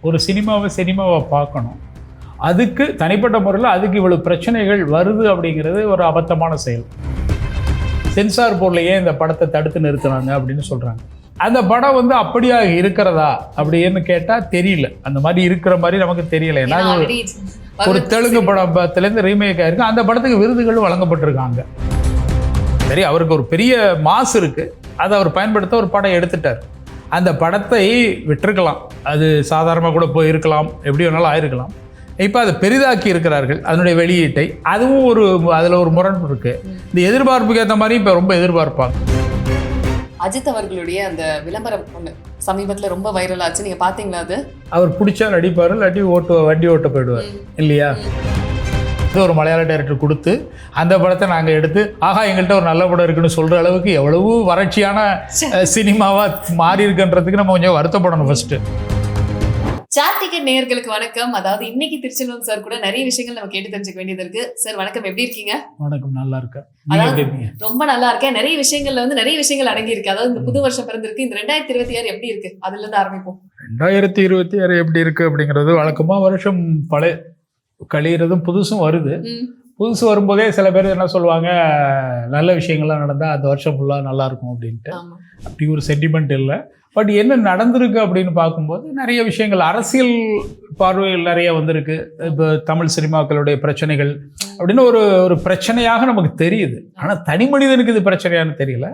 ஒரு சினிமாவை பார்க்கணும். அதுக்கு தனிப்பட்ட முறையில் அதுக்கு இவ்வளவு பிரச்சனைகள் வருது அப்படிங்கிறது ஒரு அபத்தமான செயல். சென்சார் போர்ட்ல ஏன் இந்த படத்தை தடுத்து நிறுத்தினாங்க அப்படின்னு சொல்கிறாங்க. அந்த படம் வந்து அப்படியா இருக்கிறதா அப்படின்னு கேட்டால் தெரியல. அந்த மாதிரி இருக்கிற மாதிரி நமக்கு தெரியல. ஏன்னா ஒரு தெலுங்கு படத்துலேருந்து ரீமேக் ஆயிருக்கு. அந்த படத்துக்கு விருதுகளும் வழங்கப்பட்டிருக்காங்க. சரி, அவருக்கு ஒரு பெரிய மாசு இருக்குது, அதை அவர் பயன்படுத்த ஒரு படம் எடுத்துட்டார். அந்த படத்தை விட்டுருக்கலாம், அது சாதாரணமாக கூட போய் இருக்கலாம், எப்படி வேணாலும் ஆயிருக்கலாம். இப்போ அதை பெரிதாக்கி இருக்கிறார்கள் அதனுடைய வெளியீட்டை. அதுவும் அதில் ஒரு முரண் இருக்குது. இந்த எதிர்பார்ப்புக்கு ஏற்ற மாதிரி இப்போ ரொம்ப எதிர்பார்ப்பாங்க. அஜித் அவர்களுடைய அந்த விளம்பரம் ஒன்று சமீபத்தில் ரொம்ப வைரல் ஆச்சு, நீங்கள் பார்த்தீங்களா? அது அவர் பிடிச்சா நடிப்பார், இல்லாட்டி வண்டி ஓட்ட போயிடுவார் இல்லையா? இது ஒரு மலையாள டைரக்டர் கொடுத்து அந்த படத்தை நாங்கள் எடுத்து ஆஹா எங்கள்கிட்ட ஒரு நல்ல படம் இருக்குன்னு சொல்கிற அளவுக்கு எவ்வளவு வறட்சியான சினிமாவாக மாறி இருக்குன்றதுக்கு நம்ம கொஞ்சம் வருத்தப்படணும். ஃபர்ஸ்ட்டு சாட் டிக்கெட் நேயர்களுக்கு வணக்கம். அதாவது இன்னைக்கு திருச்செல்வம் சார் கூட நிறைய விஷயங்கள் நம்ம கேட்டு தெரிஞ்சுக்க வேண்டியது இருக்கு. சார் வணக்கம், எப்படி இருக்கீங்க? வணக்கம், நல்லா இருக்கேன். ரொம்ப நல்லா இருக்கேன். நிறைய விஷயங்கள்ல வந்து நிறைய விஷயங்கள் அடங்கி இருக்கு. அதாவது இந்த புது வருஷம் பிறந்திருக்கு. இந்த 2026 எப்படி இருக்கு, அதுல இருந்து ஆரம்பிப்போம். 2026 எப்படி இருக்கு அப்படிங்கிறது வழக்கமா வருஷம் பழைய கழியறதும் புதுசும் வருது. புதுசு வரும்போதே சில பேர் என்ன சொல்லுவாங்க, நல்ல விஷயங்கள்லாம் நடந்தால் அந்த வருஷம் ஃபுல்லாக நல்லா இருக்கும் அப்படின்ட்டு. அப்படி ஒரு சென்டிமெண்ட் இல்லை. பட் என்ன நடந்திருக்கு அப்படின்னு பார்க்கும்போது நிறைய விஷயங்கள் அரசியல் பார்வைகள் நிறைய வந்திருக்கு. இப்போ தமிழ் சினிமாக்களுடைய பிரச்சனைகள் அப்படின்னு ஒரு பிரச்சனையாக நமக்கு தெரியுது. ஆனால் தனி மனிதனுக்கு இது பிரச்சனையானு தெரியல.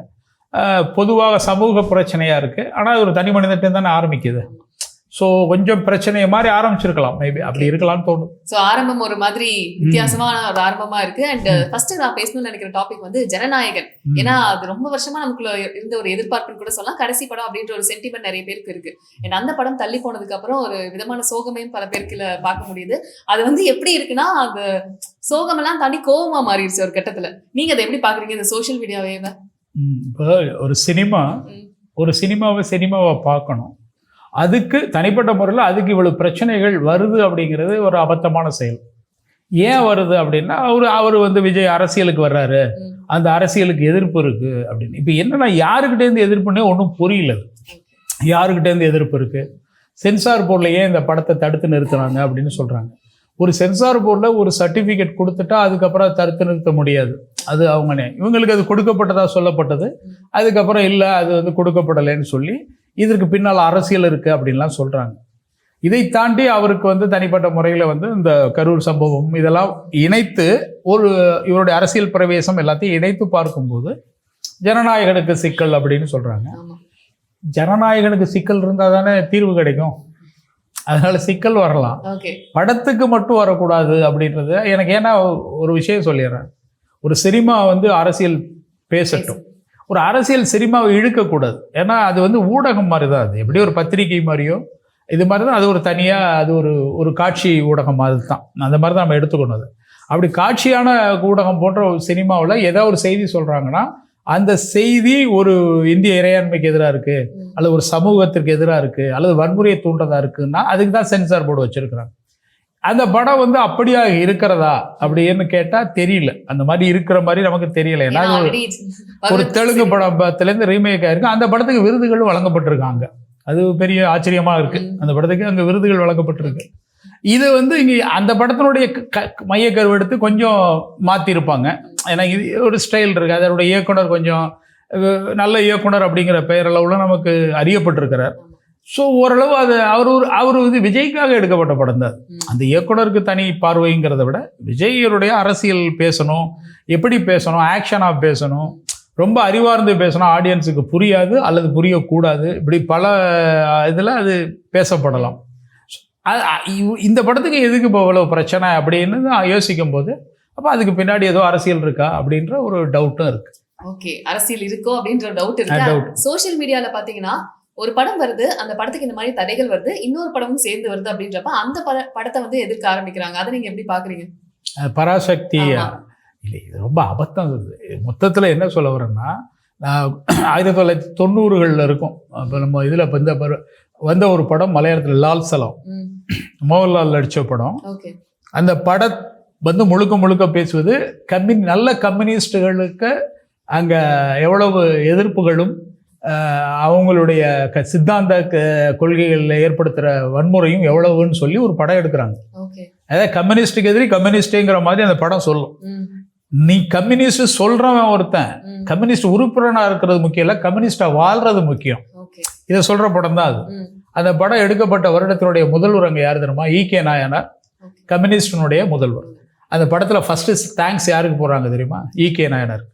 பொதுவாக சமூக பிரச்சனையாக இருக்குது. ஆனால் அது ஒரு தனி மனிதன்ட்டு தானே ஆரம்பிக்குது. ஸோ கொஞ்சம் பிரச்சனையை மாதிரி ஆரம்பிச்சிருக்கலாம், மேபி அப்படி இருக்கலாம்னு தோணும். ஸோ ஆரம்பம் ஒரு மாதிரி வித்தியாசமான ஒரு ஆரம்பமா இருக்கு. அண்ட் ஃபர்ஸ்ட் நான் பேசணும்னு நினைக்கிற டாபிக் வந்து ஜனநாயகன். ஏன்னா அது ரொம்ப வருஷமா நமக்குள்ள இருந்த ஒரு எதிர்பார்ப்புன்னு கூட சொல்லலாம். கடைசி படம் அப்படின்ற ஒரு சென்டிமெண்ட் நிறைய பேருக்கு இருக்கு. ஏன்னா அந்த படம் தள்ளி போனதுக்கு அப்புறம் ஒரு விதமான சோகமையும் பல பேருக்குல பார்க்க முடியுது. அது வந்து எப்படி இருக்குன்னா, அந்த சோகமெல்லாம் தாண்டி கோவமா மாறிடுச்சு ஒரு கட்டத்துல. நீங்க அதை எப்படி பாக்குறீங்க இந்த சோஷியல் மீடியாவே? இப்போ ஒரு சினிமாவை பார்க்கணும். அதுக்கு தனிப்பட்ட முறையில் அதுக்கு இவ்வளவு பிரச்சனைகள் வருது அப்படிங்கிறது ஒரு அபத்தமான செயல். ஏன் வருது அப்படின்னா, அவர் வந்து விஜய் அரசியலுக்கு வர்றாரு, அந்த அரசியலுக்கு எதிர்ப்பு இருக்கு அப்படின்னு. இப்போ என்னன்னா, யாருக்கிட்டேருந்து எதிர்ப்புன்னே ஒன்றும் புரியல. யாருக்கிட்டேருந்து எதிர்ப்பு இருக்கு? சென்சார் போர்டில் ஏன் இந்த படத்தை தடுத்து நிறுத்தினாங்க அப்படின்னு சொல்கிறாங்க. ஒரு சென்சார் போர்டில் ஒரு சர்டிஃபிகேட் கொடுத்துட்டா அதுக்கப்புறம் தடுத்து நிறுத்த முடியாது. அது அவங்கனே இவங்களுக்கு அது கொடுக்கப்பட்டதாக சொல்லப்பட்டது. அதுக்கப்புறம் இல்லை, அது வந்து கொடுக்கப்படலைன்னு சொல்லி இதற்கு பின்னால் அரசியல் இருக்குது அப்படின்லாம் சொல்கிறாங்க. இதை தாண்டி அவருக்கு வந்து தனிப்பட்ட முறையில் வந்து இந்த கரூர் சம்பவம் இதெல்லாம் இணைத்து இவருடைய அரசியல் பிரவேசம் எல்லாத்தையும் இணைத்து பார்க்கும்போது ஜனநாயகனுக்கு சிக்கல் அப்படின்னு சொல்கிறாங்க. ஜனநாயகனுக்கு சிக்கல் இருந்தால் தானே தீர்வு கிடைக்கும். அதனால சிக்கல் வரலாம், படத்துக்கு மட்டும் வரக்கூடாது அப்படின்றது எனக்கு. ஏன்னா ஒரு விஷயம் சொல்லிடுறேன், ஒரு சினிமா வந்து அரசியல் பேசட்டும், ஒரு அரசியல் சினிமாவை இழுக்கக்கூடாது. ஏன்னா அது வந்து ஊடகம் மாதிரி தான். அது எப்படி ஒரு பத்திரிகை மாதிரியோ இது மாதிரி தான். அது ஒரு தனியாக அது ஒரு காட்சி ஊடகம் மாதிரி தான். அந்த மாதிரி தான் நம்ம எடுத்துக்கணும். அது அப்படி காட்சியான ஊடகம் போன்ற ஒரு சினிமாவில் ஏதாவது ஒரு செய்தி சொல்கிறாங்கன்னா அந்த செய்தி ஒரு இந்திய இறையாண்மைக்கு எதிராக இருக்குது, அல்லது ஒரு சமூகத்திற்கு எதிராக இருக்குது, அல்லது வன்முறையை தூண்டதாக இருக்குன்னா அதுக்கு தான் சென்சார் போர்டு வச்சுருக்குறாங்க. அந்த படம் வந்து அப்படியா இருக்கிறதா அப்படின்னு கேட்டால் தெரியல. அந்த மாதிரி இருக்கிற மாதிரி நமக்கு தெரியல. ஏன்னா ஒரு தெலுங்கு படத்துலேருந்து ரீமேக் ஆயிருக்கு. அந்த படத்துக்கு விருதுகளும் வழங்கப்பட்டிருக்காங்க. அது பெரிய ஆச்சரியமாக இருக்குது. அந்த படத்துக்கு அங்கே விருதுகள் வழங்கப்பட்டிருக்கு. இது வந்து இங்கே அந்த படத்தினுடைய மையக்கருவு எடுத்து கொஞ்சம் மாற்றிருப்பாங்க. ஏன்னா இது ஒரு ஸ்டைல் இருக்குது. அதனுடைய இயக்குனர் கொஞ்சம் நல்ல இயக்குனர் அப்படிங்கிற பெயரளவில் நமக்கு அறியப்பட்டிருக்கிறார். ஸோ ஓரளவு அது அவர் வந்து விஜய்க்காக எடுக்கப்பட்ட படம் தான். அந்த இயக்குனருக்கு தனி பார்வைங்கிறத விட விஜய்யருடைய அரசியல் பேசணும், எப்படி பேசணும், ஆக்ஷனாக பேசணும், ரொம்ப அறிவார்ந்து பேசணும், ஆடியன்ஸுக்கு புரியாது அல்லது புரியக்கூடாது, இப்படி பல இதில் அது பேசப்படலாம். இந்த படத்துக்கு எதுக்கு இப்போ இவ்வளோ பிரச்சனை அப்படின்னு தான் யோசிக்கும் போது அப்போ அதுக்கு பின்னாடி ஏதோ அரசியல் இருக்கா அப்படின்ற ஒரு டவுட்டும் இருக்கு. ஓகே, அரசியல் இருக்கோ அப்படின்ற டவுட் இருக்கு. சோஷியல் மீடியாவில் பார்த்தீங்கன்னா ஒரு படம் வருது, அந்த படத்துக்கு இந்த மாதிரி தடைகள் வருது, இன்னொரு படமும் சேர்ந்து வருது அப்படின்றப்ப அந்த படத்தை வந்து எதிர்க்க ஆரம்பிக்கிறாங்க. அதை நீங்க எப்படி பாக்குறீங்க? பராசக்தி இல்லை, இது ரொம்ப அபத்தம். மொத்தத்தில் என்ன சொல்ல வரேன்னா, 1990களில் இருக்கும். இப்போ நம்ம இதில் இப்போ இந்த வந்த ஒரு படம் மலையாளத்தில் லால் சலம், மோகன்லால் நடித்த படம். அந்த படம் வந்து முழுக்க பேசுவது நல்ல கம்யூனிஸ்டுகளுக்கு அங்கே எவ்வளவு எதிர்ப்புகளும் அவங்களுடைய சித்தாந்த கொள்கைகளில் ஏற்படுத்துகிற வன்முறையும் எவ்வளவுன்னு சொல்லி ஒரு படம் எடுக்கிறாங்க. அதாவது கம்யூனிஸ்டுக்கு எதிரி கம்யூனிஸ்டுங்கிற மாதிரி அந்த படம் சொல்லும். நீ கம்யூனிஸ்ட் சொல்றவன் ஒருத்தன், கம்யூனிஸ்ட் உறுப்பினராக இருக்கிறது முக்கியம் இல்லை, கம்யூனிஸ்டா வாழ்றது முக்கியம். இதை சொல்ற படம் தான் அது. அந்த படம் எடுக்கப்பட்ட வருடத்தினுடைய முதல்வர் அங்கே யார் தெரியுமா? ஈகே நாயனார், கம்யூனிஸ்டினுடைய முதல்வர். அந்த படத்துல ஃபர்ஸ்ட் தேங்க்ஸ் யாருக்கு போறாங்க தெரியுமா? ஈகே நாயனார்.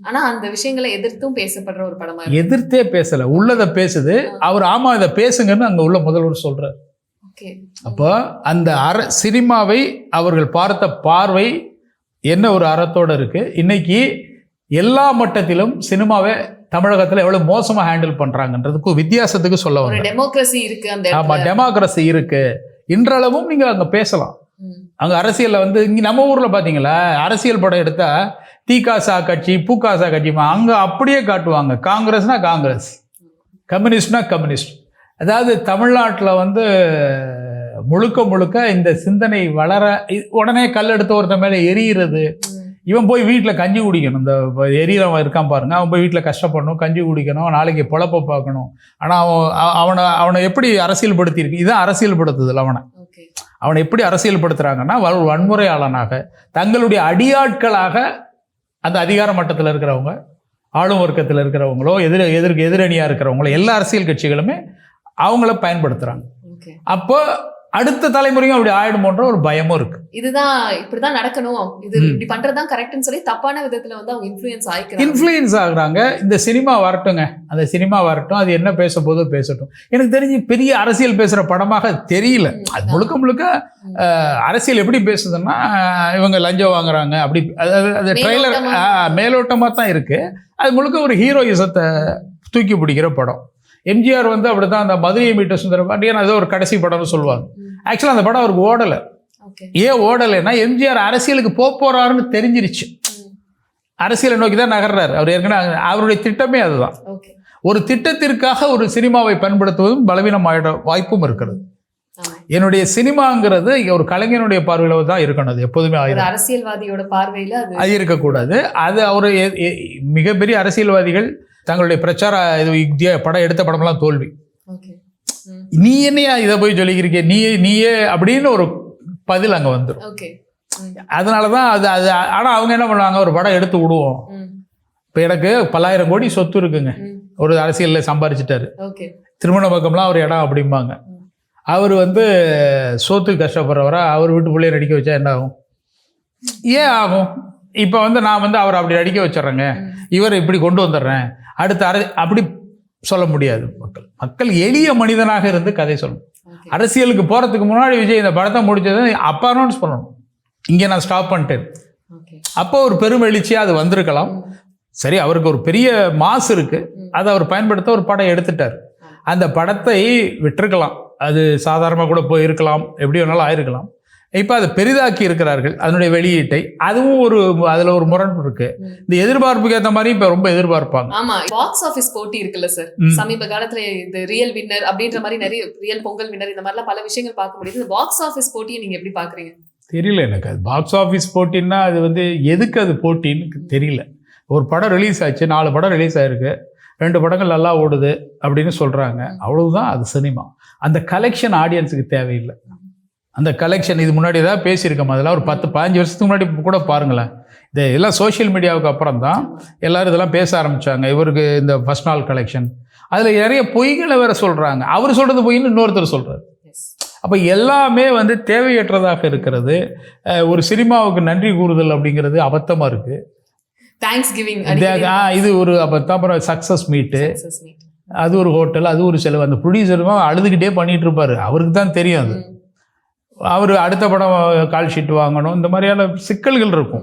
ஆனா அந்த விஷயங்களை எதிர்த்தும் பேசப்படுற ஒரு படமா, எதிர்த்தே பேசல, உள்ளதை பேசுது. அவர் ஆமா இதை பேசுங்கன்னு அங்க உள்ள முதல்வர் சொல்றாரு. அப்போ அந்த சினிமாவை அவர்கள் பார்த்த பார்வை என்ன ஒரு அறத்தோட இருக்கு. இன்னைக்கு எல்லா மட்டத்திலும் சினிமாவை தமிழகத்துல எவ்வளவு மோசமா ஹேண்டில் பண்றாங்கன்றதுக்கு வித்தியாசத்துக்கு சொல்ல வர டெமோக்ரஸி இருக்கு. ஆமா, டெமோக்ரஸி இருக்கு. இன்றளவும் நீங்க அங்க பேசலாம். அங்க அரசியல்ல வந்து இங்க நம்ம ஊர்ல பாத்தீங்களா, அரசியல் படம் எடுத்தா தீகாசா கட்சி பூகாசா கட்சி அங்க அப்படியே காட்டுவாங்க. காங்கிரஸ்னா காங்கிரஸ், கம்யூனிஸ்ட்னா கம்யூனிஸ்ட். அதாவது தமிழ்நாட்டில் வந்து முழுக்க முழுக்க இந்த சிந்தனை வளர உடனே கல் எடுத்த ஒருத்த மேலே எரியிறது. இவன் போய் வீட்டில் கஞ்சி குடிக்கணும். இந்த எரியவன் இருக்கான் பாருங்க, அவன் போய் வீட்டில் கஷ்டப்படணும், கஞ்சி குடிக்கணும், நாளைக்கு பொழப்ப பார்க்கணும். ஆனால் அவனை எப்படி அரசியல் படுத்தியிருக்கு? இதுதான் அரசியல் படுத்துதல். அவனை எப்படி அரசியல் படுத்துறாங்கன்னா, வன்முறையாளனாக தங்களுடைய அடியாட்களாக அந்த அதிகார மட்டத்தில் இருக்கிறவங்க, ஆளும் வர்க்கத்தில் இருக்கிறவங்களோ, எதிரணியாக இருக்கிறவங்களோ, எல்லா அரசியல் கட்சிகளுமே அவங்கள பயன்படுத்துறாங்க. அப்போ அடுத்த தலைமுறையும் அப்படி ஆயிடுமோன்ற ஒரு பயமும் இருக்கு. இதுதான் இப்படிதான் நடக்கணும், இது இப்படி பண்றதுதான் கரெக்ட்னு சொல்லி தப்பான விதத்துல வந்து அவங்க இன்ஃப்ளூயன்ஸ் ஆகுறாங்க. இந்த சினிமா வரட்டுங்க, அந்த சினிமா வரட்டும், அது என்ன பேச போதோ பேசட்டும். எனக்கு தெரிஞ்சு பெரிய அரசியல் பேசுற படமாக தெரியல. அது முழுக்க முழுக்க அரசியல் எப்படி பேசுதுன்னா, இவங்க லஞ்சம் வாங்குறாங்க அப்படி, அது ட்ரெய்லர் மேலோட்டமா தான் இருக்கு. அது முழுக்க ஒரு ஹீரோயிசத்தை தூக்கி பிடிக்கிற படம். எம்ஜிஆர் வந்து அப்படித்தான் அந்த மதுரையை மீட்ட சுந்தரபாண்டியன் அது ஒரு கடைசி படம்னு சொல்லுவாங்க. ஆக்சுவலாக அந்த படம் அவருக்கு ஓடலை. ஏன் ஓடலைன்னா, எம்ஜிஆர் அரசியலுக்கு போறாருன்னு தெரிஞ்சிருச்சு. அரசியலை நோக்கி தான் நகர்றாரு அவர். ஏற்கனவே அவருடைய திட்டமே அதுதான். ஒரு திட்டத்திற்காக ஒரு சினிமாவை பயன்படுத்துவதும் பலவீனமாயிட வாய்ப்பும் இருக்கிறது. என்னுடைய சினிமாங்கிறது ஒரு கலைஞனுடைய பார்வையில தான் இருக்கணும். அது எப்போதுமே அரசியல்வாதியோட பார்வையில அது இருக்கக்கூடாது. அது அவர் மிகப்பெரிய அரசியல்வாதிகள் தங்களுடைய பிரச்சார படம் எடுத்த படம்லாம் தோல்வி. நீ என்னையா இதை போய் சொல்லிக்கிறீங்க, நீயே அப்படின்னு ஒரு பதில் அங்க வந்துடும். அதனாலதான் அது அது ஆனா அவங்க என்ன பண்ணுவாங்க, ஒரு படம் எடுத்து விடுவோம். இப்ப எனக்கு 10,000 கோடி சொத்து இருக்குங்க, ஒரு அரசியல்ல சம்பாரிச்சிட்டாரு, திருமண பக்கம்லாம் ஒரு இடம் அப்படிம்பாங்க. அவர் வந்து சொத்துக்கு கஷ்டப்படுறவரா, அவர் வீட்டு பிள்ளைய நடிக்க வச்சா என்ன ஆகும்? ஏன் ஆகும்? இப்போ வந்து நான் வந்து அவரை அப்படி நடிக்க வச்சிடறேங்க, இவரை இப்படி கொண்டு வந்துடுறேன், அடுத்த அப்படி சொல்ல முடியாது. மக்கள் எளிய மனிதனாக இருந்து கதை சொல்லணும். அரசியலுக்கு போறதுக்கு முன்னாடி விஜய் இந்த படத்தை முடிச்சது அப்போ அனௌன்ஸ் பண்ணணும், இங்கே நான் ஸ்டாப் பண்ணிட்டேன். அப்போ ஒரு பெரும் எழுச்சியா அது வந்திருக்கலாம். சரி, அவருக்கு ஒரு பெரிய மாசு இருக்கு, அதை அவர் பயன்படுத்த ஒரு படம் எடுத்துட்டார். அந்த படத்தை விட்டுருக்கலாம், அது சாதாரணமாக கூட போயிருக்கலாம், எப்படி வேணாலும் ஆயிருக்கலாம். இப்போ அதை பெரிதாக்கி இருக்கிறார்கள் அதனுடைய வெளியீட்டை. அதுவும் அதுல ஒரு முரண் இருக்கு. இந்த எதிர்பார்ப்புக்கு ஏற்ற மாதிரி இப்ப ரொம்ப எதிர்பார்ப்பாங்க. ஆமா, பாக்ஸ் ஆஃபீஸ் போட்டி இருக்குல்ல சார், சமீப காலத்துல இது ரியல் வின்னர் அப்படின்ற மாதிரி நிறைய ரியல் பொங்கல் வின்னர் இந்த மாதிரிலாம் பல விஷயங்கள் பார்க்க முடியுது. இந்த பாக்ஸ் ஆஃபீஸ் போட்டியை நீங்க எப்படி பாக்குறீங்க? தெரியல எனக்கு. அது பாக்ஸ் ஆஃபீஸ் போட்டின்னா அது வந்து எதுக்கு அது போட்டின்னு தெரியல. ஒரு படம் ரிலீஸ் ஆச்சு, 4 படம் ரிலீஸ் ஆயிருக்கு, 2 படங்கள் நல்லா ஓடுது அப்படின்னு சொல்றாங்க, அவ்வளவுதான். அது சினிமா. அந்த கலெக்ஷன் ஆடியன்ஸுக்கு தேவையில்லை. அந்த கலெக்ஷன் இது முன்னாடி ஏதாவது பேசியிருக்கோம், அதெல்லாம் ஒரு 10-15 வருஷத்துக்கு முன்னாடி கூட பாருங்களேன். இது எல்லாம் சோஷியல் மீடியாவுக்கு அப்புறம் தான் எல்லாரும் இதெல்லாம் பேச ஆரம்பித்தாங்க. இவருக்கு இந்த ஃபர்ஸ்ட் நாள் கலெக்ஷன், அதில் நிறைய பொய்களை வேற சொல்கிறாங்க. அவர் சொல்கிறது பொய்ன்னு இன்னொருத்தர் சொல்கிறார். அப்போ எல்லாமே வந்து தேவையற்றதாக இருக்கிறது. ஒரு சினிமாவுக்கு நன்றி கூறுதல் அப்படிங்கிறது அபத்தமாக இருக்குது. இது ஒரு அபத்தம். அப்புறம் சக்ஸஸ் மீட்டு, அது ஒரு ஹோட்டல், அது ஒரு செலவு. அந்த ப்ரொடியூசருமா அழுதுகிட்டே பண்ணிட்டு இருப்பாரு, அவருக்கு தான் தெரியும். அது அவர் அடுத்த படம் கால் ஷீட் வாங்கணும், இந்த மாதிரியான சிக்கல்கள் இருக்கும்.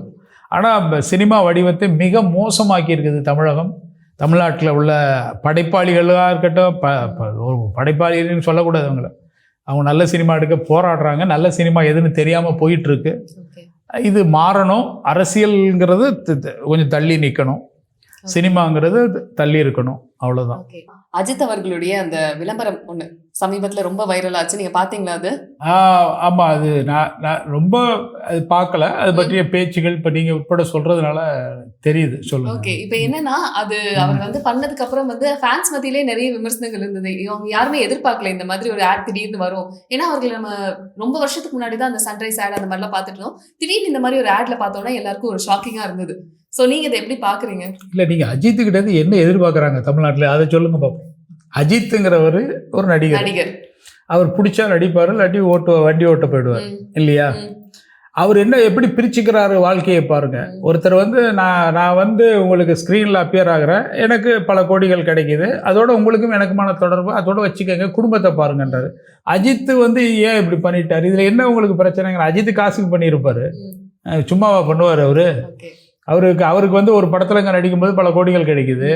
ஆனால் சினிமா வடிவத்தை மிக மோசமாக்கி இருக்குது தமிழகம். தமிழ்நாட்டில் உள்ள படைப்பாளிகளாக இருக்கட்டும், ஒரு படைப்பாளின்னு சொல்லக்கூடாது அவங்கள, அவங்க நல்ல சினிமா எடுக்க போராடுறாங்க. நல்ல சினிமா எதுன்னு தெரியாமல் போயிட்டுருக்கு. இது மாறணும். அரசியல்ங்கிறது கொஞ்சம் தள்ளி நிற்கணும், சினிமாங்கிறது தள்ளி இருக்கணும், அவ்வளோதான். அஜித் அவர்களுடைய அந்த விளம்பரம் ஒன்று சமீபத்துல ரொம்ப வைரல் ஆச்சு, நீங்க பாத்தீங்களா அது? ஆமாம், அது நான் ரொம்ப அது பார்க்கல. அது பற்றிய பேச்சுகள் இப்போ நீங்கள் உட்பட சொல்கிறதுனால தெரியுது. சொல்லுங்க. ஓகே. இப்ப என்னன்னா, அது அவர் வந்து பண்ணதுக்கு அப்புறம் வந்து ஃபேன்ஸ் மத்தியிலே நிறைய விமர்சனங்கள் இருந்தது. அவங்க யாருமே எதிர்பார்க்கல இந்த மாதிரி ஒரு ஆட் திடீர்னு வரும். ஏன்னா அவர்கள் நம்ம ரொம்ப வருஷத்துக்கு முன்னாடி தான் அந்த சன்ரைஸ் ஆட் அந்த மாதிரிலாம் பார்த்துட்டு இருந்தோம். திடீர்னு இந்த மாதிரி ஒரு ஆட்ல பார்த்தோம்னா எல்லாருக்கும் ஒரு ஷாக்கிங்கா இருந்தது. சோ நீங்க இதை எப்படி பாக்குறீங்க? இல்லை, நீங்கள் அஜித்துக்கிட்ட இருந்து என்ன எதிர்பார்க்குறாங்க தமிழ்நாட்டில், அதை சொல்லுங்க பார்ப்போம். அஜித்துங்கிறவர் ஒரு நடிகர். அவர் பிடிச்சா நடிப்பார், இல்லாட்டி வண்டி ஓட்ட போயிடுவார் இல்லையா? அவர் என்ன எப்படி பிரிச்சுக்கிறாரு வாழ்க்கையை பாருங்க. ஒருத்தர் வந்து நான் வந்து உங்களுக்கு ஸ்க்ரீனில் அப்பியர் ஆகிறேன், எனக்கு பல கோடிகள் கிடைக்கிது, அதோட உங்களுக்கும் எனக்குமான தொடர்பு அதோட வச்சுக்கோங்க, குடும்பத்தை பாருங்கன்றாரு. அஜித் வந்து ஏன் இப்படி பண்ணிட்டார், இதில் என்ன உங்களுக்கு பிரச்சனைங்கிற? அஜித் காசுக்கு பண்ணியிருப்பார், சும்மாவா பண்ணுவார் அவருக்கு வந்து ஒரு படத்தில் இங்கே நடிக்கும்போது பல கோடிகள் கிடைக்குது.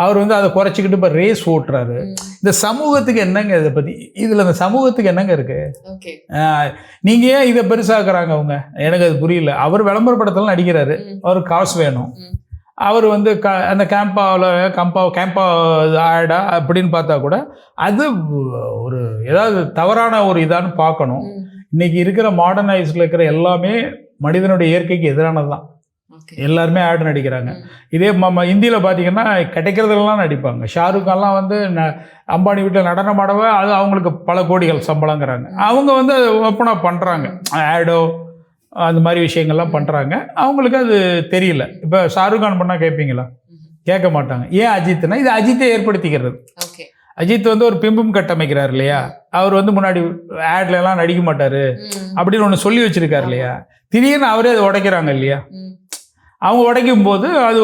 அவர் வந்து அதை குறைச்சிக்கிட்டு இப்போ ரேஸ் ஓட்டுறாரு. இந்த சமூகத்துக்கு என்னங்க இதை பற்றி, இதில் இந்த சமூகத்துக்கு என்னங்க இருக்குது? நீங்கள் ஏன் இதை பெருசாக்குறாங்க அவங்க? எனக்கு அது புரியல. அவர் விளம்பர படத்தில் நடிக்கிறாரு, அவருக்கு காசு வேணும். அவர் வந்து அந்த கேம்பா ஆடா அப்படின்னு பார்த்தா கூட அது ஒரு ஏதாவது தவறான ஒரு இதான்னு பார்க்கணும். இன்னைக்கு இருக்கிற மாடர்னைஸ்ல இருக்கிற எல்லாமே மனிதனுடைய இயற்கைக்கு எதிரானது தான். எல்லாருமே ஆட் நடிக்கிறாங்க. இதே இந்தியில் பார்த்தீங்கன்னா கிடைக்கிறதுலாம் நடிப்பாங்க. ஷாருக் கான்லாம் வந்து அம்பானி வீட்டில் நடனம் ஆடவே அது அவங்களுக்கு பல கோடிகள் சம்பளங்கிறாங்க. அவங்க வந்து அதை ஓப்பனாக பண்ணுறாங்க, ஆடோ அந்த மாதிரி விஷயங்கள்லாம் பண்ணுறாங்க. அவங்களுக்கு அது தெரியல. இப்போ ஷாருக் கான் பண்ணால் கேட்பீங்களா? கேட்க மாட்டாங்க. ஏன் அஜித்னா இது அஜித்தை ஏற்படுத்திக்கிறது. அஜித் வந்து ஒரு பிம்பம் கட்டமைக்கிறார் இல்லையா? அவர் வந்து முன்னாடி ஆட்லலாம் நடிக்க மாட்டார் அப்படின்னு ஒன்று சொல்லி வச்சிருக்காரு இல்லையா? திடீர்னு அவரே அதை உடைக்கிறாங்க இல்லையா? அவங்க உடைக்கும் போது அது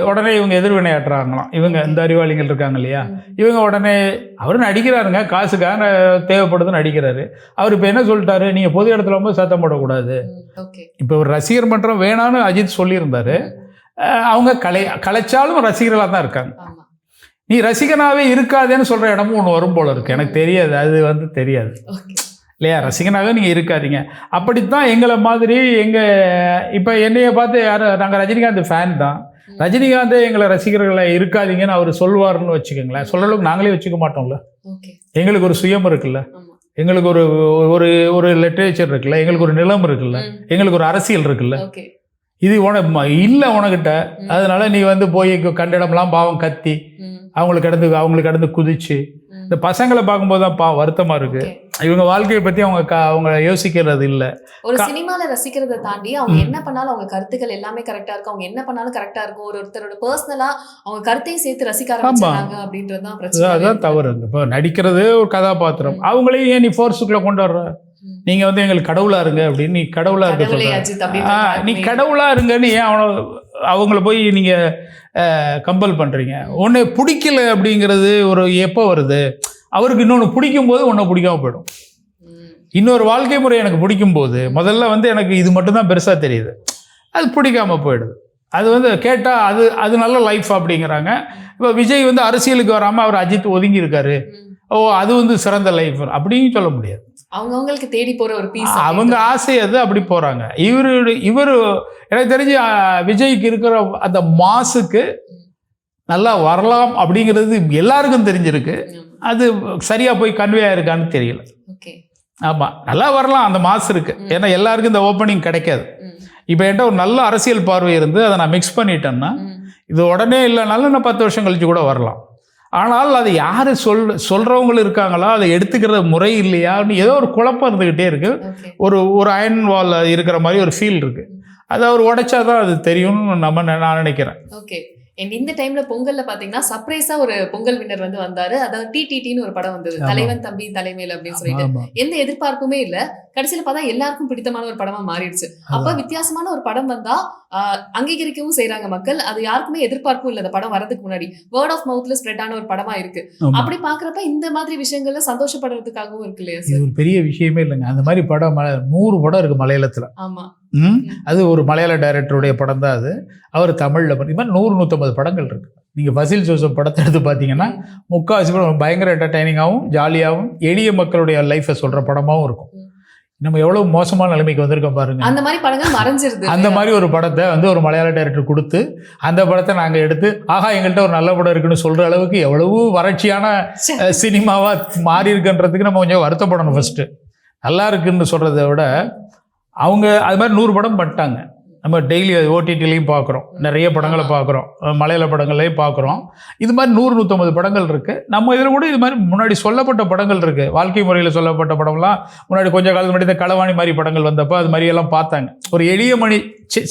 உடனே இவங்க எதிர்வினையாற்றுறாங்களாம். இவங்க இந்த அறிவாளிகள் இருக்காங்க இல்லையா, இவங்க உடனே அவர் நடிக்கிறாருங்க, காசுக்காக தேவைப்படுதுன்னு நடிக்கிறாரு. அவர் இப்போ என்ன சொல்லிட்டாரு, நீங்கள் பொது இடத்துல ரொம்ப சத்தம் போடக்கூடாது. இப்போ ஒரு ரசிகர் மன்றம் வேணான்னு அஜித் சொல்லியிருந்தாரு. அவங்க கலைச்சாலும் ரசிகர்களாக தான் இருக்காங்க. நீ ரசிகனாகவே இருக்காதேன்னு சொல்கிற இடமும் ஒன்று வரும் போல இருக்குது. எனக்கு தெரியாது, அது வந்து தெரியாது இல்லையா? ரசிகனாக நீங்கள் இருக்காதீங்க. அப்படித்தான் எங்களை மாதிரி இப்போ என்னைய பார்த்து நாங்கள் ரஜினிகாந்த் ஃபேன் தான். ரஜினிகாந்தே எங்களை ரசிகர்களை இருக்காதீங்கன்னு அவர் சொல்வார்னு வச்சுக்கோங்களேன். சொல்கிற அளவுக்கு நாங்களே வச்சுக்க மாட்டோம்ல. எங்களுக்கு ஒரு சுயம் இருக்குல்ல, எங்களுக்கு ஒரு ஒரு ஒரு லிட்ரேச்சர் இருக்குல்ல, எங்களுக்கு ஒரு நிலம் இருக்குல்ல, எங்களுக்கு ஒரு அரசியல் இருக்குல்ல. இது இல்லை உனக்கிட்ட. அதனால நீ வந்து போய் கண்ட இடம்லாம் பாவம் கத்தி அவங்களுக்கு கடந்து குதிச்சு இந்த பசங்களை பார்க்கும்போது தான் வருத்தமா இருக்கு. இவங்க வாழ்க்கையை பத்தி அவங்க யோசிக்கிறது இல்ல. ஒரு சினிமால ரசிக்கிறத தாண்டி அவங்க என்ன பண்ணாலும் அவங்க கருத்துக்கள் எல்லாமே கரெக்டா இருக்கும், அவங்க என்ன பண்ணாலும் கரெக்டா இருக்கும். ஒருத்தரோட பர்சனலா அவங்க கருத்தையும் சேர்த்து ரசிக்க ஆரம்பிச்சாங்க அப்படின்றதுதான் பிரச்சனை. அதான் தவறு. இப்போ நடிக்கிறது ஒரு கதாபாத்திரம், அவங்களையும் ஏன் நீ ஃபோர்ஸுக்குள்ள கொண்டு வர்ற? நீங்க வந்து எங்களுக்கு கடவுளா இருங்க அப்படின்னு, நீ கடவுளா இருக்க சொல்ற, நீ கடவுளா இருங்கன்னு ஏன் அவங்கள போய் நீங்க கம்பல் பண்றீங்க? ஒன்னு பிடிக்கல அப்படிங்கிறது ஒரு எப்போ வருது? அவருக்கு இன்னொன்று பிடிக்கும் போது ஒன்று பிடிக்காம போயிடும். இன்னொரு வாழ்க்கை முறை எனக்கு பிடிக்கும் போது முதல்ல வந்து எனக்கு இது மட்டும்தான் பெருசா தெரியுது, அது பிடிக்காம போயிடுது. அது வந்து கேட்டால் அது நல்ல லைஃப் அப்படிங்கிறாங்க. இப்போ விஜய் வந்து அரசியலுக்கு வராமல் அவர் அஜித் ஒதுங்கி இருக்காரு, அது வந்து சிறந்த லைஃப் அப்படின்னு சொல்ல முடியாது. அவங்களுக்கு தேடி போற ஒரு பீஸ், அவங்க ஆசை அது, அப்படி போறாங்க. இவர் எனக்கு தெரிஞ்சு விஜய்க்கு இருக்கிற அந்த மாசுக்கு நல்லா வரலாம் அப்படிங்கிறது எல்லாருக்கும் தெரிஞ்சிருக்கு. அது சரியா போய் கன்வே ஆயிருக்கான்னு தெரியல. ஆமா, நல்லா வரலாம், அந்த மாசு இருக்கு. ஏன்னா எல்லாருக்கும் இந்த ஓப்பனிங் கிடைக்காது. இப்போ என்கிட்ட ஒரு நல்ல அரசியல் பார்வை இருந்து அதை நான் மிக்ஸ் பண்ணிட்டேன்னா இது உடனே இல்லைனாலும் இன்னும் 10 வருஷம் கழிச்சு கூட வரலாம். ஆனால் அது யார் சொல்கிறவங்களும் இருக்காங்களா, அதை எடுத்துக்கிற முறை இல்லையான்னு ஏதோ ஒரு குழப்பம் இருந்துக்கிட்டே இருக்குது. ஒரு அயன் வால் இருக்கிற மாதிரி ஒரு ஃபீல் இருக்குது. அதை அவர் உடைச்சாதான் அது தெரியும்னு நான் நினைக்கிறேன். ஓகே. இந்த டைம்ல பொங்கல்ல பாத்தீங்கன்னா சர்ப்ரைஸா ஒரு பொங்கல் வின்னர் வந்து வந்தாரு. அதாவது டிடிடின்னு ஒரு படம் வந்தது, தலைவன் தம்பி தலைமையில அப்படின்னு சொல்லிட்டு. எந்த எதிர்பார்ப்புமே இல்ல, கடைசியில பார்த்தா எல்லாருக்கும் பிடித்தமான ஒரு படமா மாறிடுச்சு. அப்ப வித்தியாசமான ஒரு படம் வந்தா அங்கீகரிக்கவும் செய்யறாங்க மக்கள். அது யாருக்குமே எதிர்பார்ப்பும் இல்லை. அந்த படம் வரதுக்கு முன்னாடி வேர்ட் ஆஃப் மவுத்ல ஸ்ப்ரெட் ஆன ஒரு படமா இருக்கு. அப்படி பாக்குறப்ப இந்த மாதிரி விஷயங்கள்ல சந்தோஷப்படுறதுக்காகவும் இருக்கு இல்லையா சார்? ஒரு பெரிய விஷயமே இல்லைங்க. அந்த மாதிரி படம் 100 படம் இருக்கு மலையாளத்துல. ஆமா, அது ஒரு மலையாள டைரக்டருடைய படம் தான் அது. அவர் தமிழ்ல பார்த்தீங்கன்னா 100-150 படங்கள் இருக்கு. நீங்க பசில் ஜோசப் படத்தை எடுத்து பார்த்தீங்கன்னா முக்கால்வாசி படம் பயங்கர என்டர்டைனிங்காகவும் ஜாலியாகவும் எளிய மக்களுடைய லைஃபை சொல்ற படமாகவும் இருக்கும். நம்ம எவ்வளவு மோசமான நிலைமைக்கு வந்திருக்கோம் பாருங்க. அந்த மாதிரி படங்கள் மறைஞ்சிருது. அந்த மாதிரி ஒரு படத்தை வந்து ஒரு மலையாள டைரக்டர் கொடுத்து அந்த படத்தை நாங்கள் எடுத்து ஆஹா எங்கள்கிட்ட ஒரு நல்ல படம் இருக்குன்னு சொல்கிற அளவுக்கு எவ்வளவு வறட்சியான சினிமாவாக மாறி இருக்குன்றதுக்கு நம்ம கொஞ்சம் வருத்தப்படணும். ஃபஸ்ட்டு நல்லா இருக்குன்னு சொல்கிறத விட அவங்க அது மாதிரி 100 படம் பண்ணிட்டாங்க. நம்ம டெய்லி ஓடிடிலையும் பார்க்குறோம், நிறைய படங்களை பார்க்குறோம், மலையாள படங்கள்லையும் பார்க்குறோம். இது மாதிரி 100-150 படங்கள் இருக்குது. நம்ம இதில் கூட இது மாதிரி முன்னாடி சொல்லப்பட்ட படங்கள் இருக்குது. வாழ்க்கை முறையில் சொல்லப்பட்ட படம்லாம் முன்னாடி கொஞ்சம் காலத்துக்கு முன்னாடி இந்த களவாணி மாதிரி படங்கள் வந்தப்போ அது மாதிரி எல்லாம் பார்த்தாங்க. ஒரு எளிய மணி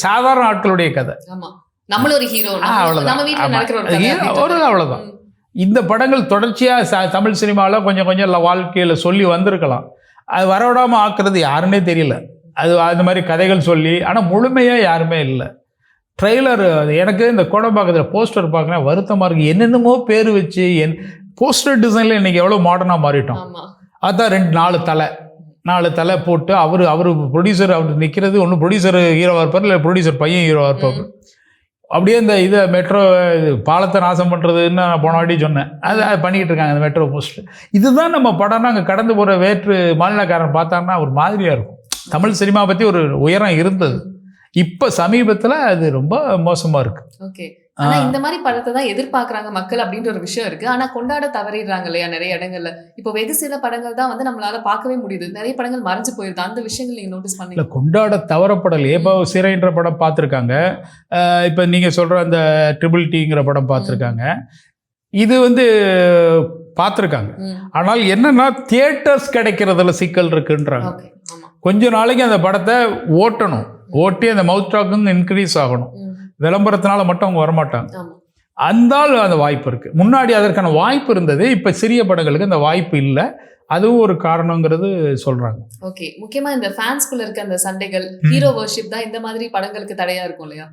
சாதாரண ஆட்களுடைய கதை. நம்மள ஒரு ஹீரோ, அவ்வளோதான். இந்த படங்கள் தொடர்ச்சியாக தமிழ் சினிமாவில் கொஞ்சம் கொஞ்சம் வாழ்க்கையில் சொல்லி வந்திருக்கலாம். அது வரவிடாமல் ஆக்குறது யாருன்னே தெரியல. அது அந்த மாதிரி கதைகள் சொல்லி, ஆனால் முழுமையாக யாருமே இல்லை. ட்ரெய்லர் எனக்கு இந்த கோடம்பாக்கத்தில் போஸ்டர் பார்க்குறேன், வருத்தமாக இருக்குது. என்னென்னமோ பேர் வச்சு போஸ்டர் டிசைனில் இன்றைக்கி எவ்வளோ மாடர்னாக மாறிட்டோம். அதான் 4 தலை போட்டு அவர் ப்ரொடியூசர் அவர் நிற்கிறது. ஒன்று ப்ரொடியூசர் ஹீரோவாக இருப்பார், இல்லை ப்ரொடியூசர் பையன் ஹீரோவாக இருப்பார். அப்படியே இந்த இதை மெட்ரோ பாலத்தை நாசம் பண்ணுறதுன்னு நான் போன வாட்டி சொன்னேன். அது பண்ணிக்கிட்டு இருக்காங்க அந்த மெட்ரோ போஸ்ட். இதுதான் நம்ம படம்னா அங்கே கடந்து போகிற வேற்று மாநிலக்காரன் பார்த்தான்னா ஒரு மாதிரியாக இருக்கும். தமிழ் சினிமா பற்றி ஒரு உயரம் இருந்தது. இப்போ சமீபத்தில் அது ரொம்ப மோசமாக இருக்கு. ஓகே, ஆனா இந்த மாதிரி படத்தை தான் எதிர்பார்க்கறாங்க மக்கள் அப்படின்ற ஒரு விஷயம் இருக்கு. ஆனா கொண்டாட தவறிடுறாங்க இல்லையா நிறைய இடங்கள்ல. இப்போ வெகு சில படங்கள் தான் வந்து நம்மளால பார்க்கவே முடியுது, நிறைய படங்கள் மறைஞ்சு போயிருது. அந்த விஷயங்கள் நீங்க நோட்டீஸ் பண்ணீங்க? கொண்டாட தவறப்படலையே. இப்போ சிறைன்ற படம் பார்த்துருக்காங்க, இப்போ நீங்க சொல்ற அந்த ட்ரிபிள் டிங்கிற படம் பார்த்துருக்காங்க. இது வந்து பார்த்துருக்காங்க. ஆனால் என்னன்னா தியேட்டர்ஸ் கிடைக்கிறதுல சிக்கல் இருக்குன்றாங்க. கொஞ்ச நாளைக்கு அந்த படத்தை ஓட்டி அந்த மவுத் டாக்குன்னு இன்க்ரீஸ் ஆகணும். விளம்பரத்தினால மட்டும் அவங்க வரமாட்டாங்க. அந்த வாய்ப்பு இருக்குது. முன்னாடி அதற்கான வாய்ப்பு இருந்தது, இப்போ சிறிய படங்களுக்கு அந்த வாய்ப்பு இல்லை. அதுவும் ஒரு காரணங்கிறது சொல்கிறாங்க. ஓகே, முக்கியமாக இந்த ஃபேன்ஸ்குள்ள இருக்க அந்த சண்டைகள், ஹீரோ வர்ஷிப் தான் இந்த மாதிரி படங்களுக்கு தடையாக இருக்கும் இல்லையா?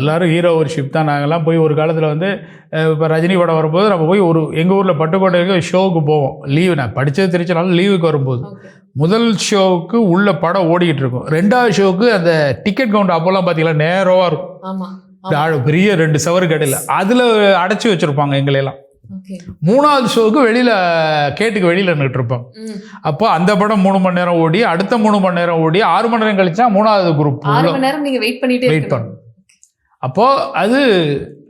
எல்லாரும் ஹீரோ வர்ஷிப் தான். நாங்கள்லாம் போய் ஒரு காலத்தில் வந்து இப்போ ரஜினி படம் வரும்போது நம்ம போய் எங்கள் ஊரில் பட்டுக்கோட்டைக்கு ஷோவுக்கு போவோம். லீவு, நான் படித்தது திருச்சினாலும் லீவுக்கு வரும்போது முதல் ஷோவுக்கு உள்ள படம் ஓடிக்கிட்டு இருக்கும். 2வது ஷோவுக்கு அந்த டிக்கெட் கவுண்டர் அப்போல்லாம் பார்த்தீங்கன்னா நேரவாக இருக்கும், பெரிய 2 சவரு கடையில் அதில் அடைச்சி வச்சுருப்பாங்க எங்களையெல்லாம். 3வது ஷோவுக்கு வெளியில் கேட்டுக்கு வெளியில் நின்றுட்டு இருப்பாங்க. அப்போ அந்த படம் 3 மணி நேரம் ஓடி, அடுத்த 3 மணி நேரம் ஓடி, 6 மணி நேரம் கழிச்சா 3வது குரூப் வெயிட் பண்ணும். அப்போது அது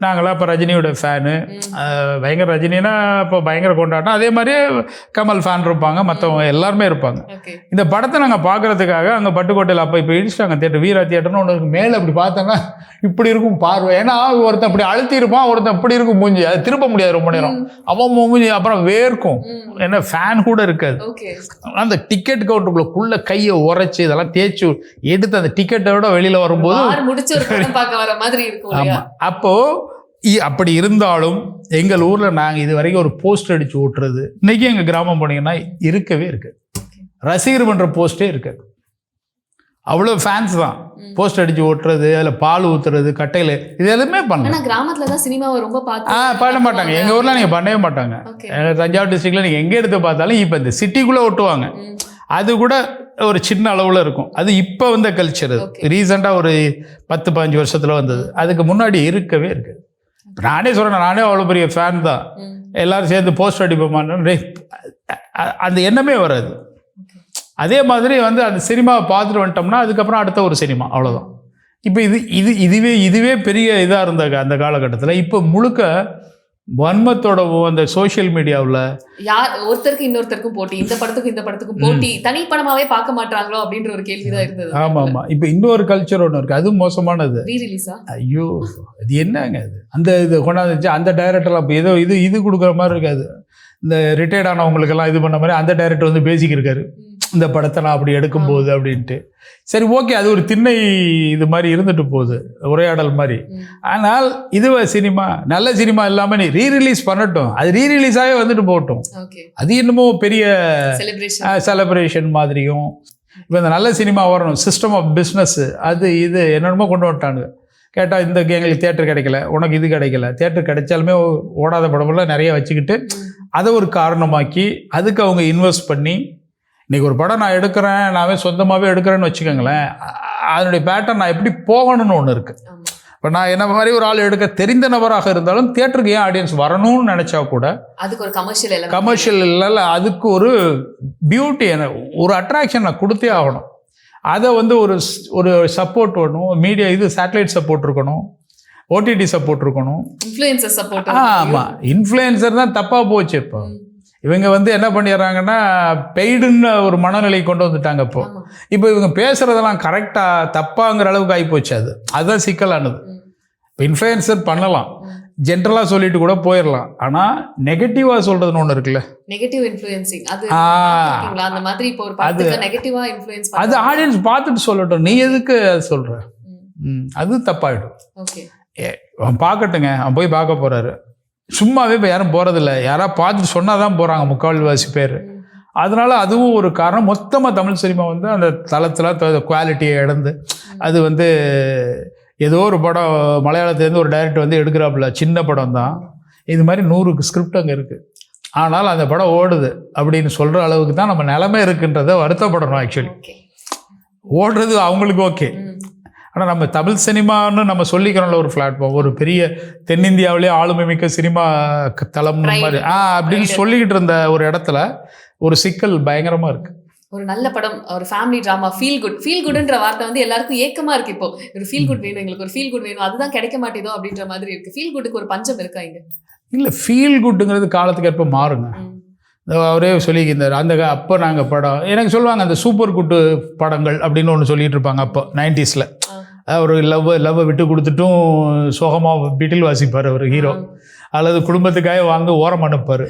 நாங்களாம் இப்போ ரஜினியோட ஃபேனு, பயங்கர ரஜினினா இப்போ பயங்கர கொண்டாட்டம். அதே மாதிரியே கமல் ஃபேன் இருப்பாங்க, மற்றவங்க எல்லாருமே இருப்பாங்க. இந்த படத்தை நாங்கள் பார்க்குறதுக்காக அங்கே பட்டுக்கோட்டையில் அப்போ இப்போ இடிச்சிட்டாங்க தியேட்டர், வீரா தியேட்டர்னு ஒன்று இருக்குது. மேலே அப்படி பார்த்தோன்னா இப்படி இருக்கும் பார்வை. ஏன்னா ஒருத்தன் அப்படி அழுத்திருப்பான், ஒருத்தன் இப்படி இருக்கும் மூஞ்சி, அது திருப்ப முடியாது ரொம்ப நேரம். அவன் மூஞ்சி அப்புறம் வேர்க்கும், ஏன்னா ஃபேன் கூட இருக்காது. அந்த டிக்கெட் கவுண்டருக்குள்ளே கையை உரைச்சி இதெல்லாம் தேய்ச்சி எடுத்து அந்த டிக்கெட்டோட வெளியில் வரும்போது ஆமாம். அப்போது அப்படி இருந்தாலும் எங்கள் ஊரில் நாங்கள் இது வரைக்கும் ஒரு போஸ்ட் அடித்து ஓட்டுறது இன்றைக்கி எங்கள் கிராமம் போனீங்கன்னா இருக்கவே இருக்கு. ரசிகர் பண்ணுற போஸ்ட்டே இருக்காது. அவ்வளோ ஃபேன்ஸ் தான். போஸ்ட் அடித்து ஓட்டுறது, அதில் பால் ஊற்றுறது, கட்டையில், இது எதுவுமே பண்ணலாம். கிராமத்தில் தான் சினிமாவை ரொம்ப பண்ண மாட்டாங்க. எங்கள் ஊரில் நீங்கள் பண்ணவே மாட்டாங்க. தஞ்சாவூர் டிஸ்ட்ரிக்டில் நீங்கள் எங்கே எடுத்து பார்த்தாலும் இப்போ இந்த சிட்டிக்குள்ளே ஓட்டுவாங்க. அது கூட ஒரு சின்ன அளவில் இருக்கும். அது இப்போ வந்த கல்ச்சர். ரீசெண்டாக ஒரு 10-15 வருஷத்தில் வந்தது. அதுக்கு முன்னாடி இருக்கவே இருக்குது. நானே சொல்கிறேன், நானே அவ்வளோ பெரிய ஃபேன் தான். எல்லோரும் சேர்ந்து போஸ்ட் அடிப்போமான்னு அந்த எண்ணமே வராது. அதே மாதிரி வந்து அந்த சினிமாவை பார்த்துட்டு வந்துட்டோம்னா அதுக்கப்புறம் அடுத்த ஒரு சினிமா, அவ்வளோதான். இப்போ இதுவே பெரிய இதாக இருந்தாங்க அந்த காலகட்டத்தில். இப்போ முழுக்க வன்மத்தோட அந்த சோசியல் மீடியாவில் யார் ஒருத்தருக்கு இன்னொருத்தருக்கும் போட்டி, இந்த படத்துக்கும் போட்டி, தனி படமாவே பார்க்க மாட்டாங்களோ அப்படின்ற ஒரு கேள்விதான் இருந்தது. ஆமா. இப்போ இன்னொரு கல்ச்சர் ஒன்று இருக்கு, அது மோசமானது. ஐயோ, அது என்னங்க அது, அந்த இது கொண்டாந்துச்சு அந்த டைரக்டர்லாம் இப்போ ஏதோ இது கொடுக்குற மாதிரி இருக்காது. இந்த ரிட்டையர்ட் ஆனவங்களுக்கெல்லாம் இது பண்ண மாதிரி அந்த டைரக்டர் வந்து பேசிக்கிருக்காரு, இந்த படத்தை நான் அப்படி எடுக்கும்போது அப்படின்ட்டு. சரி, ஓகே, அது ஒரு திண்ணை இது மாதிரி இருந்துட்டு போகுது, உரையாடல் மாதிரி. ஆனால் இதுவே சினிமா, நல்ல சினிமா இல்லாமல் நீ ரீரிலீஸ் பண்ணட்டும், அது ரீரிலீஸாகவே வந்துட்டு போகட்டும். அது என்னமோ பெரிய செலிப்ரேஷன் மாதிரியும். இப்போ இந்த நல்ல சினிமா வரணும், சிஸ்டம் ஆஃப் பிஸ்னஸ், அது இது என்னென்னமோ கொண்டு வந்துட்டாங்க. கேட்டால் இந்த எங்களுக்கு தியேட்டர் கிடைக்கல, உனக்கு இது கிடைக்கல. தியேட்டர் கிடைச்சாலுமே ஓடாத படமெல்லாம் நிறைய வச்சுக்கிட்டு அதை ஒரு காரணமாக்கி அதுக்கு அவங்க இன்வெஸ்ட் பண்ணி, இன்றைக்கி ஒரு படம் நான் எடுக்கிறேன், நானே சொந்தமாகவே எடுக்கிறேன்னு வச்சுக்கோங்களேன், அதனுடைய பேட்டர்ன் நான் எப்படி போகணும்னு ஒன்று இருக்குது. இப்போ நான் என்ன மாதிரி ஒரு ஆள் எடுக்க தெரிந்த நபராக இருந்தாலும் தியேட்டருக்கு ஏன் ஆடியன்ஸ் வரணும்னு நினச்சா கூட அதுக்கு ஒரு கமர்ஷியல் கமர்ஷியல் இல்லைல்ல, அதுக்கு ஒரு பியூட்டி, ஒரு அட்ராக்ஷன் நான் கொடுத்தே ஆகணும். அதை வந்து ஒரு சப்போர்ட் வேணும், மீடியா இது சேட்டலைட் சப்போர்ட் இருக்கணும், ஓடிடி சப்போர்ட் இருக்கணும், இன்ஃப்ளூயன்சர் சப்போர்ட். ஆமாம், இன்ஃப்ளூயன்சர் தான் தப்பாக போச்சு. இப்போ இவங்க வந்து என்ன பண்ணிடுறாங்கன்னா பெய்டுன்னு ஒரு மனநிலை கொண்டு வந்துட்டாங்க. இப்போ இவங்க பேசுகிறதெல்லாம் கரெக்டாக தப்பாங்கிற அளவுக்கு ஆகிப்போச்சு. அதுதான் சிக்கலானது. இப்போ இன்ஃப்ளூயன்சர் பண்ணலாம், ஜென்ரலாக சொல்லிட்டு கூட போயிடலாம். ஆனால் நெகட்டிவாக சொல்கிறதுன்னு ஒன்று இருக்குல்ல, நெகட்டிவ் இன்ஃப்ளூயன்சிங். அது அந்த மாதிரி இப்போ ஒரு படத்துக்கு நெகட்டிவா இன்ஃப்ளூயன்ஸ் அது ஆடியன்ஸ் பார்த்துட்டு சொல்லட்டும், நீ எதுக்கு அது சொல்கிற, அது தப்பாயிடும். ஓகே, அவன் பார்க்கட்டுங்க, அவன் போய் பார்க்க போகிறாரு. சும்மாவே இப்போ யாரும் போகிறதில்ல, யாராவது பார்த்துட்டு சொன்னால் தான் போகிறாங்க முக்கால்வாசி பேர். அதனால அதுவும் ஒரு காரணம். மொத்தமாக தமிழ் சினிமா வந்து அந்த தளத்தில் குவாலிட்டியை இழந்து, அது வந்து ஏதோ ஒரு படம் மலையாளத்துலேருந்து ஒரு டைரக்டர் வந்து எடுக்கிறாப்புல, சின்ன படம் தான், இது மாதிரி 100 ஸ்கிரிப்ட் அங்கே இருக்குது, ஆனால் அந்த படம் ஓடுது அப்படின்னு சொல்கிற அளவுக்கு தான் நம்ம நிலைமை இருக்குன்றதை வருத்தப்படணும். ஆக்சுவலி ஓடுறது அவங்களுக்கு ஓகே, ஆனால் நம்ம தமிழ் சினிமான்னு நம்ம சொல்லிக்கிறோம்ல ஒரு பிளாட்ஃபார்ம், ஒரு பெரிய தென்னிந்தியாவிலே ஆளுமை மிக்க சினிமா தளம் மாதிரி அப்படின்னு சொல்லிக்கிட்டு இருந்த ஒரு இடத்துல ஒரு சிக்கல் பயங்கரமாக இருக்குது. ஒரு நல்ல படம், ஒரு ஃபேமிலி ட்ராமா, ஃபீல் குட்ன்ற வார்த்தை வந்து எல்லாருக்கும் ஏக்கமா இருக்கு. இப்போ ஒரு ஃபீல் குட் வேணும், எங்களுக்கு ஒரு ஃபீல் குட் வேணும், அதுதான் கிடைக்க மாட்டேதோ அப்படின்ற மாதிரி இருக்கு. ஃபீல் குட்டுக்கு ஒரு பஞ்சம் இருக்கா இங்க? இல்லை, ஃபீல் குட்டுங்கிறது காலத்துக்கு ஏற்ப மாறுங்க. அவரே சொல்லிக்கிருந்தார் அந்த அப்போ நாங்கள் படம் எனக்கு சொல்லுவாங்க, அந்த சூப்பர் குட்டு படங்கள் அப்படின்னு ஒன்று சொல்லிட்டு இருப்பாங்க அப்போ 90s. ஒரு லவ்வை விட்டு கொடுத்துட்டும் சோகமாக வீட்டில் வாசிப்பார் அவர் ஹீரோ, அல்லது குடும்பத்துக்காக வாங்க ஓரம் அனுப்பார்.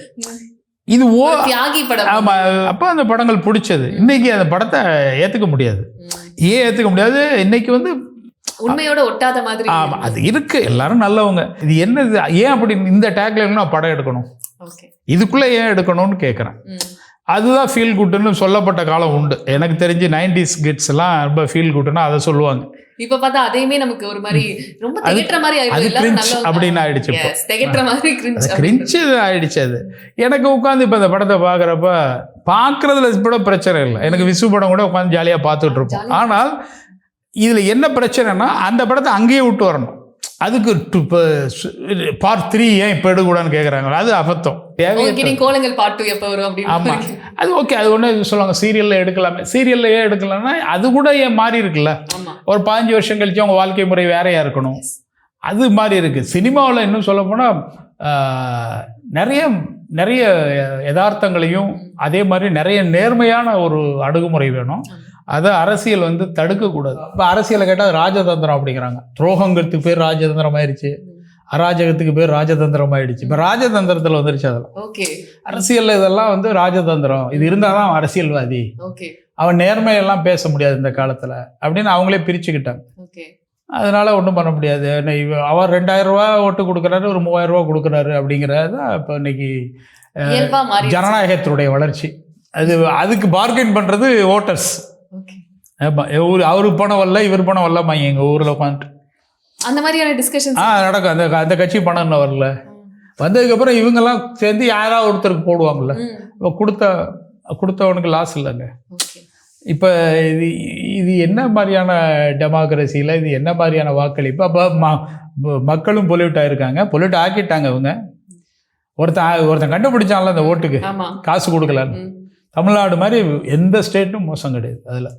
இது தியாகி படம். ஆமாம், அப்போ அந்த படங்கள் பிடிச்சது. இன்னைக்கு அந்த படத்தை ஏற்றுக்க முடியாது. ஏன் ஏற்றுக்க முடியாது? இன்னைக்கு வந்து உண்மையோட ஒட்டாத மாதிரி. ஆமாம், அது இருக்கு, எல்லாரும் நல்லவங்க. இது என்னது, ஏன் அப்படி இந்த டேக்ல நான் படம் எடுக்கணும், இதுக்குள்ளே ஏன் எடுக்கணும்னு கேட்குறேன். அதுதான் ஃபீல் குட்டுன்னு சொல்லப்பட்ட காலம் உண்டு. எனக்கு தெரிஞ்சு 90s கிட்ஸ் எல்லாம் ரொம்ப ஃபீல் குட்டுன்னா அதை சொல்லுவாங்க. இப்ப பார்த்தா அதையுமே நமக்கு ஒரு மாதிரி ரொம்ப திகட்டுற மாதிரி அப்படின்னு ஆயிடுச்சு. திகட்டுற மாதிரி கிரிஞ்சு ஆயிடுச்சு. அது எனக்கு உட்காந்து இப்போ இந்த படத்தை பார்க்குறப்ப பார்க்குறதுல கூட பிரச்சனை இல்லை, எனக்கு விசு படம் கூட உட்காந்து ஜாலியாக பார்த்துட்டு இருப்போம். ஆனால் இதில் என்ன பிரச்சனைனா அந்த படத்தை அங்கேயே விட்டு வரணும். அதுக்கு பார்ட் 3 ஏன் இப்போ எடுக்கூடாதுன்னு கேட்குறாங்க. அது அபத்தம். கோலங்கள் பார்ட் 2 எப்போ வரும் அப்படின்னு. ஆமாம், அது ஓகே, அது ஒன்று சொல்லுவாங்க சீரியலில் எடுக்கலாமே. சீரியலில் ஏன் எடுக்கலாம்னா அது கூட ஏன் மாறி இருக்குல்ல, ஒரு 15 வருஷம் கழிச்சு அவங்க வாழ்க்கை முறை வேறையாக இருக்கணும், அது மாதிரி இருக்குது. சினிமாவில் இன்னும் சொல்ல போனால் நிறைய நிறைய யதார்த்தங்களையும் அதே மாதிரி நிறைய நேர்மையான ஒரு அணுகுமுறை வேணும். அதை அரசியல் வந்து தடுக்கக்கூடாது. இப்போ அரசியலை கேட்டால் ராஜதந்திரம் அப்படிங்கிறாங்க. துரோகங்கிறதுக்கு பேர் ராஜதந்திரம் ஆயிடுச்சு, அராஜகத்துக்கு பேர் ராஜதந்திரம் ஆயிடுச்சு. இப்போ ராஜதந்திரத்தில் வந்துருச்சு. அதெல்லாம் அரசியல் இதெல்லாம் வந்து ராஜதந்திரம், இது இருந்தால் தான் அவன் அரசியல்வாதி, அவன் நேர்மையெல்லாம் பேச முடியாது இந்த காலத்தில் அப்படின்னு அவங்களே பிரிச்சுக்கிட்டாங்க. அதனால ஒன்றும் பண்ண முடியாது. அவர் 2000 ரூபா ஓட்டு கொடுக்குறாரு, ஒரு 3000 ரூபா கொடுக்குறாரு அப்படிங்கிறது தான் இப்போ இன்னைக்கு ஜனநாயகத்தினுடைய வளர்ச்சி. அதுக்கு பார்கெயின் பண்ணுறது ஓட்டர்ஸ். அவருக்கு பணம் வரல, இவர் பணம் வரலாமா எங்கள் ஊரில் உட்காந்துட்டு அந்த மாதிரியான டிஸ்கஷன் நடக்கும். அந்த கட்சி பணம் இன்னும் வரல, வந்ததுக்கப்புறம் இவங்கெல்லாம் சேர்ந்து யாராவது ஒருத்தருக்கு போடுவாங்கல்ல, இப்போ கொடுத்தவனுக்கு லாஸ் இல்லைங்க. இப்போ இது என்ன மாதிரியான டெமோக்ரஸியில் இது என்ன மாதிரியான வாக்களிப்பு? அப்போ மக்களும் பொல்யூட் ஆகிருக்காங்க, பொல்யூட் ஆக்கிட்டாங்க. இவங்க ஒருத்தன் கண்டுபிடிச்சான்ல அந்த ஓட்டுக்கு காசு கொடுக்கலான்னு. தமிழ்நாடு மாதிரி எந்த ஸ்டேட்டும் மோசம் கிடையாது அதில்.